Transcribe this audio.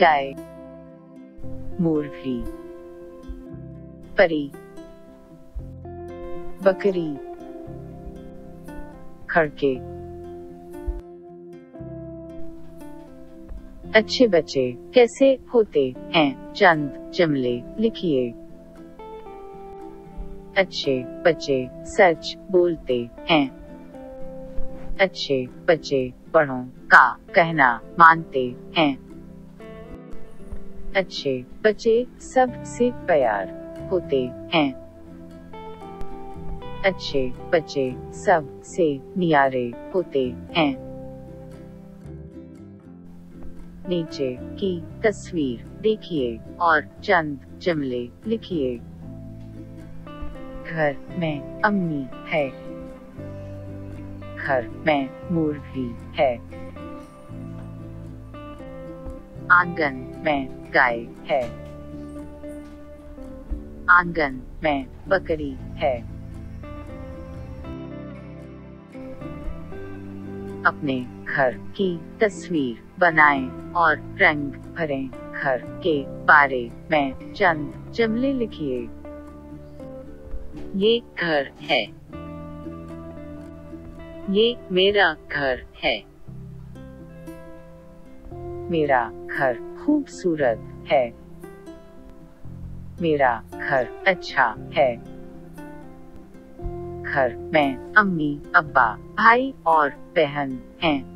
गाय, मुर्गी, परी, बकरी, खड़के। अच्छे बच्चे कैसे होते हैं? चंद जुमले लिखिए। अच्छे बच्चे सच बोलते हैं। अच्छे बच्चे बड़ों का कहना मानते हैं। अच्छे बच्चे सबसे प्यार होते हैं। अच्छे बच्चे सबसे न्यारे होते हैं। नीचे की तस्वीर देखिए और चंद जुमले लिखिए। घर में अम्मी है। घर में मुर्गी है। आंगन में गाय है। आंगन में बकरी है। अपने घर की तस्वीर बनाएं और रंग भरें। घर के बारे में चंद जुमले लिखिए। ये घर है। ये मेरा घर है। मेरा घर खूबसूरत है। मेरा घर अच्छा है। घर में अम्मी, अब्बा, भाई और बहन हैं।